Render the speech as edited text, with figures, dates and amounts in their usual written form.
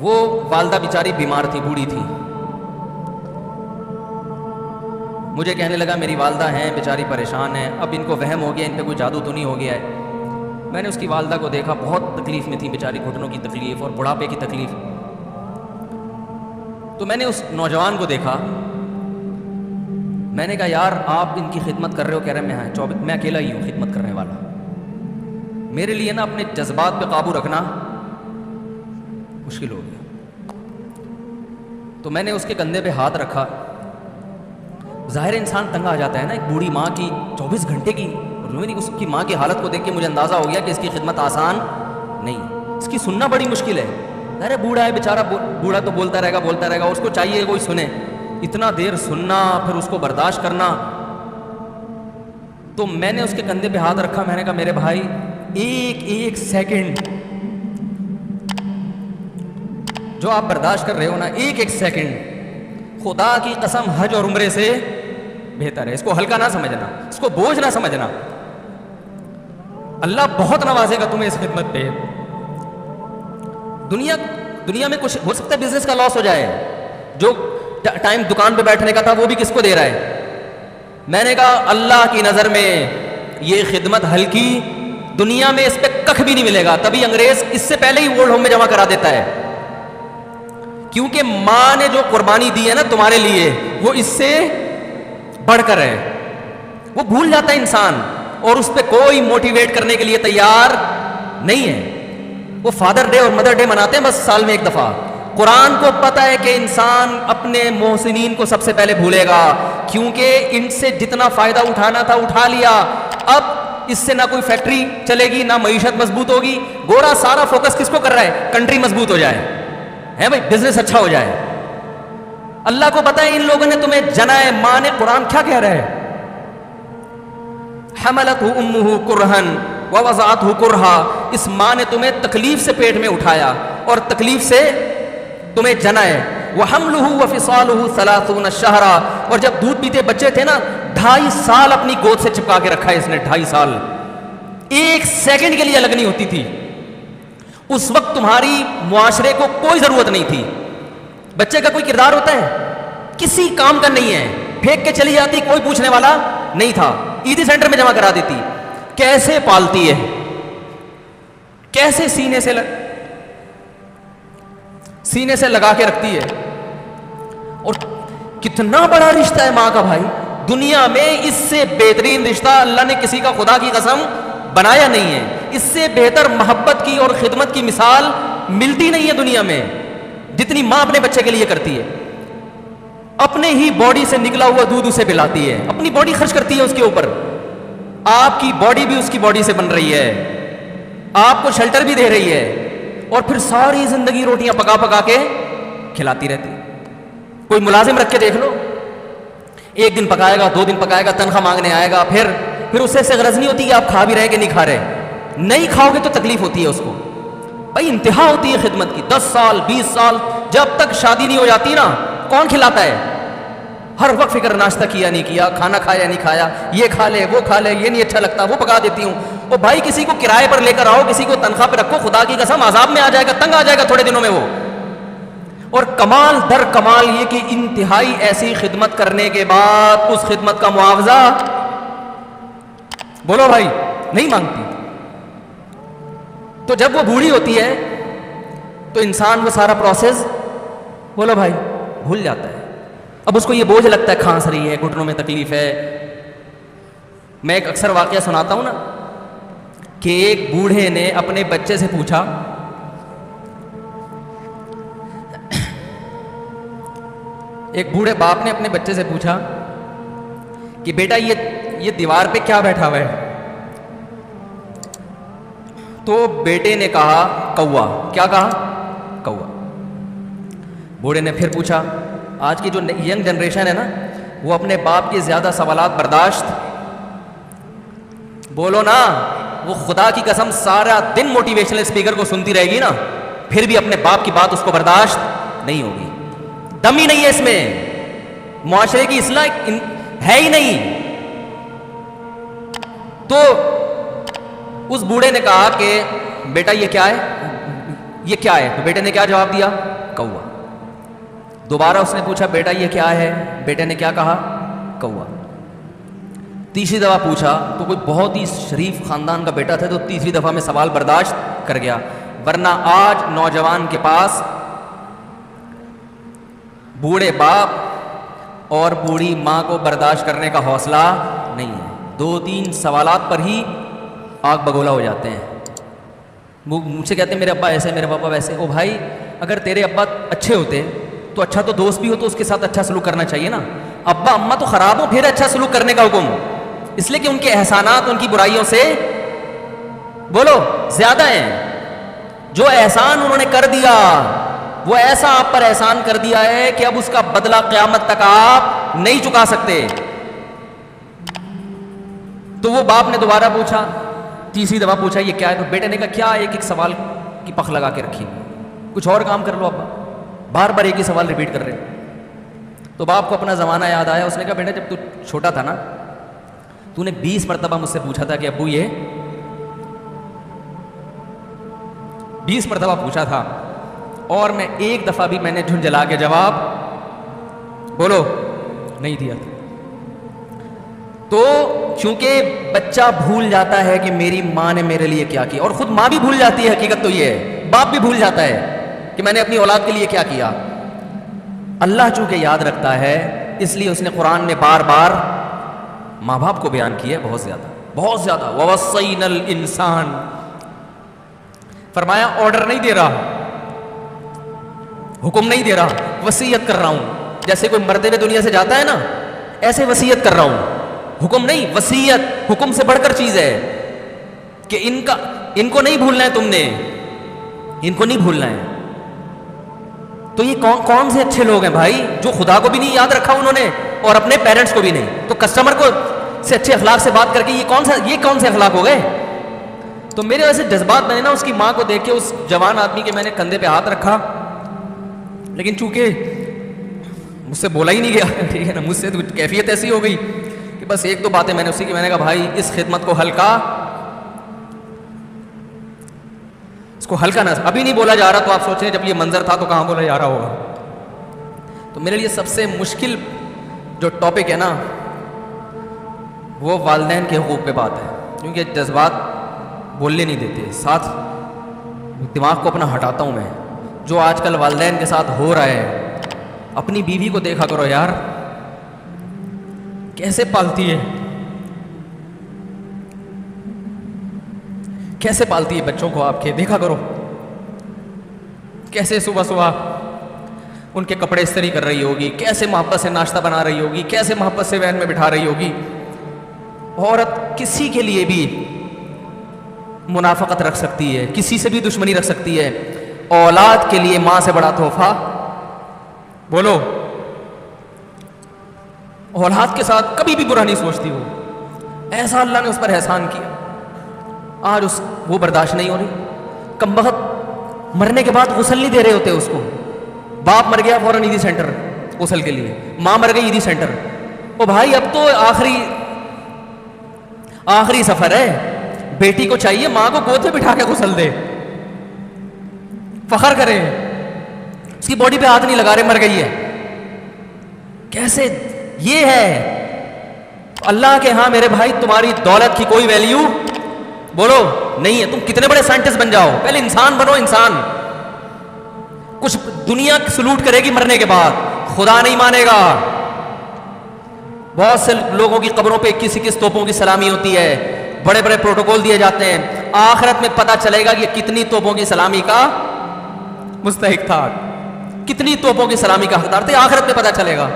وہ والدہ بیچاری بیمار تھی، بوڑھی تھی. مجھے کہنے لگا میری والدہ ہیں بیچاری پریشان ہیں، اب ان کو وہم ہو گیا ان پہ کوئی جادو تو نہیں ہو گیا ہے. میں نے اس کی والدہ کو دیکھا، بہت تکلیف میں تھی بیچاری، گھٹنوں کی تکلیف اور بڑھاپے کی تکلیف. تو میں نے اس نوجوان کو دیکھا، میں نے کہا یار آپ ان کی خدمت کر رہے ہو؟ کہہ رہے میں اکیلا ہی ہوں خدمت کرنے والا. میرے لیے نا اپنے جذبات پہ قابو رکھنا مشکل ہو گیا. تو میں نے اس کے کندھے پہ ہاتھ رکھا. ظاہر انسان تنگ آ جاتا ہے نا، ایک بوڑھی ماں کی 24 گھنٹے کی، اس کی ماں کی حالت کو دیکھ کے مجھے اندازہ ہو گیا کہ اس کی خدمت آسان نہیں، اس کی سننا بڑی مشکل ہے. ارے بوڑھا ہے بیچارہ، بوڑھا تو بولتا رہے گا، اس کو چاہیے کوئی سنے. اتنا دیر سننا پھر اس کو برداشت کرنا. تو میں نے اس کے کندھے پہ ہاتھ رکھا، میں نے کہا میرے بھائی ایک سیکنڈ جو آپ برداشت کر رہے ہو نا، ایک سیکنڈ خدا کی قسم حج اور عمرے سے بہتر ہے. اس کو ہلکا نہ سمجھنا، اس کو بوجھ نہ سمجھنا. اللہ بہت نوازے گا تمہیں اس خدمت پہ. دنیا میں کچھ ہو سکتا ہے بزنس کا لاس ہو جائے، جو ٹائم دکان پہ بیٹھنے کا تھا وہ بھی کس کو دے رہا ہے. میں نے کہا اللہ کی نظر میں یہ خدمت ہلکی، دنیا میں اس پہ ککھ بھی نہیں ملے گا. تبھی انگریز اس سے پہلے ہی اولڈ ہوم میں جمع کرا دیتا ہے، کیونکہ ماں نے جو قربانی دی ہے نا تمہارے لیے وہ اس سے بڑھ کر ہے. وہ بھول جاتا ہے انسان، اور اس پہ کوئی موٹیویٹ کرنے کے لیے تیار نہیں ہے. وہ فادر ڈے اور مدر ڈے مناتے ہیں بس سال میں ایک دفعہ. قرآن کو پتہ ہے کہ انسان اپنے محسنین کو سب سے پہلے بھولے گا، کیونکہ ان سے جتنا فائدہ اٹھانا تھا اٹھا لیا. اب اس سے نہ کوئی فیکٹری چلے گی، نہ معیشت مضبوط ہوگی. گورا سارا فوکس کس کو کر رہا ہے؟ کنٹری مضبوط ہو جائے، ہے بھائی، بزنس اچھا ہو جائے. اللہ کو پتہ ہے ان لوگوں نے تمہیں جنا ہے. ماں نے، قرآن کیا کہہ رہا ہے؟ حملتہ امہ کرہن ووضعتہ کرہا. اس ماں نے تمہیں تکلیف سے پیٹ میں اٹھایا اور تکلیف سے تمہیں جنا ہے. وحملہ وفصالہ 30 شہرا. اور جب دودھ پیتے بچے تھے نا 2.5 سال اپنی گود سے چپکا کے رکھا ہے اس نے. 2.5 سال ایک سیکنڈ کے لیے الگ نہیں ہوتی تھی. اس وقت تمہاری معاشرے کو کوئی ضرورت نہیں تھی. بچے کا کوئی کردار ہوتا ہے؟ کسی کام کا نہیں ہے. پھینک کے چلی جاتی، کوئی پوچھنے والا نہیں تھا. عیدی سینٹر میں جمع کرا دیتی. کیسے پالتی ہے، کیسے سینے سے لگا کے رکھتی ہے. اور کتنا بڑا رشتہ ہے ماں کا بھائی. دنیا میں اس سے بہترین رشتہ اللہ نے کسی کا خدا کی قسم بنایا نہیں ہے. اس سے بہتر محبت کی اور خدمت کی مثال ملتی نہیں ہے دنیا میں، جتنی ماں اپنے بچے کے لیے کرتی ہے. اپنے ہی باڈی سے نکلا ہوا دودھ اسے پلاتی ہے، اپنی باڈی خرچ کرتی ہے اس کے اوپر. آپ کی باڈی بھی اس کی باڈی سے بن رہی ہے، آپ کو شیلٹر بھی دے رہی ہے، اور پھر ساری زندگی روٹیاں پکا پکا کے کھلاتی رہتی. کوئی ملازم رکھ کے دیکھ لو، ایک دن پکائے گا، 2 دن پکائے گا، تنخواہ مانگنے آئے گا. پھر اس سے غرض نہیں ہوتی کہ آپ کھا بھی رہے کہ نہیں کھا رہے. نہیں کھاؤ گے تو تکلیف ہوتی ہے اس کو. بھائی انتہا ہوتی ہے خدمت کی. 10 سال 20 سال جب تک شادی نہیں ہو جاتی نا، کون کھلاتا ہے؟ ہر وقت فکر، ناشتہ کیا نہیں کیا، کھانا کھایا نہیں کھایا، یہ کھا لے وہ کھا لے، یہ نہیں اچھا لگتا وہ پکا دیتی ہوں. اور بھائی کسی کو کرائے پر لے کر آؤ، کسی کو تنخواہ پہ رکھو، خدا کی قسم عذاب میں آ جائے گا، تنگ آ جائے گا تھوڑے دنوں میں وہ. اور کمال در کمال یہ کہ انتہائی ایسی خدمت کرنے کے بعد اس خدمت کا معاوضہ بولو بھائی نہیں مانگتی. تو جب وہ بوڑھی ہوتی ہے تو انسان وہ سارا پروسیس بولو بھائی بھول جاتا ہے. اب اس کو یہ بوجھ لگتا ہے، کھانس رہی ہے، گھٹنوں میں تکلیف ہے. میں ایک اکثر واقعہ سناتا ہوں نا کہ ایک بوڑھے نے اپنے بچے سے پوچھا، ایک بوڑھے باپ نے اپنے بچے سے پوچھا کہ بیٹا یہ دیوار پہ کیا بیٹھا ہوا ہے؟ تو بیٹے نے کہا کوا. کیا کہا؟ کوا. بوڑھے نے پھر پوچھا، آج کی جو ینگ جنریشن ہے نا وہ اپنے باپ کے زیادہ سوالات برداشت بولو نا، وہ خدا کی قسم سارا دن موٹیویشنل اسپیکر کو سنتی رہے گی نا، پھر بھی اپنے باپ کی بات اس کو برداشت نہیں ہوگی. دم ہی نہیں ہے اس میں، معاشرے کی اصلاح ہے ہی نہیں. تو اس بوڑھے نے کہا کہ بیٹا یہ کیا ہے؟ یہ کیا ہے؟ تو بیٹے نے کیا جواب دیا؟ کوا۔ دوبارہ اس نے پوچھا بیٹا یہ کیا ہے؟ بیٹے نے کیا کہا؟ کوا۔ تیسری دفعہ پوچھا تو کوئی بہت ہی شریف خاندان کا بیٹا تھا تو تیسری دفعہ میں سوال برداشت کر گیا، ورنہ آج نوجوان کے پاس بوڑھے باپ اور بوڑھی ماں کو برداشت کرنے کا حوصلہ نہیں ہے، 2-3 سوالات پر ہی آگ بگولا ہو جاتے ہیں۔ مجھ سے کہتے ہیں میرے ابا ایسے، میرے پاپا ویسے۔ او بھائی اگر تیرے ابا اچھے ہوتے تو اچھا تو دوست بھی ہو تو اس کے ساتھ اچھا سلوک کرنا چاہیے نا۔ ابا اماں تو خراب ہو پھر اچھا سلوک کرنے کا حکم، اس لیے کہ ان کے احسانات ان کی برائیوں سے بولو زیادہ ہیں۔ جو احسان انہوں نے کر دیا وہ ایسا آپ پر احسان کر دیا ہے کہ اب اس کا بدلہ قیامت تک آپ نہیں چکا سکتے۔ تو وہ باپ نے دوبارہ پوچھا، تیسری دفعہ پوچھا یہ کیا ہے؟ تو بیٹے نے کہا کیا ایک ایک سوال کی پخ لگا کے رکھی، کچھ اور کام کر لو ابا، بار بار ایک ہی سوال ریپیٹ کر رہے۔ تو باپ کو اپنا زمانہ یاد آیا، اس نے کہا بیٹا جب تو چھوٹا تھا نا تو نے 20 مرتبہ مجھ سے پوچھا تھا کہ ابو یہ 20 مرتبہ پوچھا تھا اور میں ایک دفعہ بھی میں نے جھنجھلا کے جواب بولو نہیں دیا تھا۔ تو چونکہ بچہ بھول جاتا ہے کہ میری ماں نے میرے لیے کیا کیا، اور خود ماں بھی بھول جاتی ہے، حقیقت تو یہ ہے باپ بھی بھول جاتا ہے کہ میں نے اپنی اولاد کے لیے کیا کیا۔ اللہ چونکہ یاد رکھتا ہے اس لیے اس نے قرآن میں بار بار ماں باپ کو بیان کیا ہے، بہت زیادہ بہت زیادہ۔ وَوَصَّيْنَا الْإِنسَانَ، فرمایا آرڈر نہیں دے رہا، حکم نہیں دے رہا، وصیت کر رہا ہوں۔ جیسے کوئی مرتے ہوئے دنیا سے جاتا ہے نا، ایسے وصیت کر رہا ہوں، حکم نہیں، وصیت حکم سے بڑھ کر چیز ہے کہ ان کو نہیں بھولنا ہے، تم نے ان کو نہیں بھولنا ہے۔ تو یہ کون سے اچھے لوگ ہیں بھائی جو خدا کو بھی نہیں یاد رکھا انہوں نے اور اپنے پیرنٹس کو بھی نہیں، تو کسٹمر کو سے اچھے اخلاق سے بات کر کے یہ کون سے اخلاق ہو گئے؟ تو میرے ویسے جذبات میں نے نا اس کی ماں کو دیکھ کے اس جوان آدمی کے میں نے کندھے پہ ہاتھ رکھا، لیکن چونکہ مجھ سے بولا ہی نہیں گیا، ٹھیک ہے نا، مجھ سے تو کیفیت ایسی ہو گئی کہ بس 1-2 باتیں میں نے اسی کی میں نے کہا بھائی اس خدمت کو ہلکا، اس کو ہلکا نہ، ابھی نہیں بولا جا رہا تو آپ سوچیں جب یہ منظر تھا تو کہاں بولا جا رہا ہوگا۔ تو میرے لیے سب سے مشکل جو ٹاپک ہے نا وہ والدین کے حقوق پہ بات ہے، کیونکہ جذبات بولنے نہیں دیتے، ساتھ دماغ کو اپنا ہٹاتا ہوں میں۔ جو آج کل والدین کے ساتھ ہو رہا ہے، اپنی بیوی کو دیکھا کرو یار کیسے پالتی ہے، کیسے پالتی ہے بچوں کو، آپ کے دیکھا کرو کیسے صبح صبح ان کے کپڑے استری کر رہی ہوگی، کیسے محبت سے ناشتہ بنا رہی ہوگی، کیسے محبت سے وین میں بٹھا رہی ہوگی۔ عورت کسی کے لیے بھی منافقت رکھ سکتی ہے، کسی سے بھی دشمنی رکھ سکتی ہے، اولاد کے لیے ماں سے بڑا تحفہ بولو، اولاد کے ساتھ کبھی بھی برا نہیں سوچتی وہ، ایسا اللہ نے اس پر احسان کیا، آج وہ برداشت نہیں ہو رہی۔ کمبخت مرنے کے بعد غسل نہیں دے رہے ہوتے اس کو، باپ مر گیا فوراً عیدی سینٹر غسل کے لیے، ماں مر گئی عیدی سینٹر۔ او بھائی اب تو آخری سفر ہے، بیٹی کو چاہیے ماں کو گود پہ بٹھا کے غسل دے، فخر کرے، اس کی باڈی پہ ہاتھ نہیں لگا رہے، مر گئی ہے۔ کیسے یہ ہے اللہ کے ہاں میرے بھائی، تمہاری دولت کی کوئی ویلیو بولو نہیں ہے، تم کتنے بڑے سائنٹسٹ بن جاؤ، پہلے انسان بنو، انسان کچھ دنیا سلوٹ کرے گی مرنے کے بعد، خدا نہیں مانے گا۔ بہت سے لوگوں کی قبروں پہ 21 توپوں کی سلامی ہوتی ہے، بڑے بڑے پروٹوکول دیے جاتے ہیں، آخرت میں پتہ چلے گا کہ کتنی توپوں کی سلامی کا مستحق تھا، کتنی توپوں کی سلامی کا حقدار تھے، آخرت میں پتہ چلے گا۔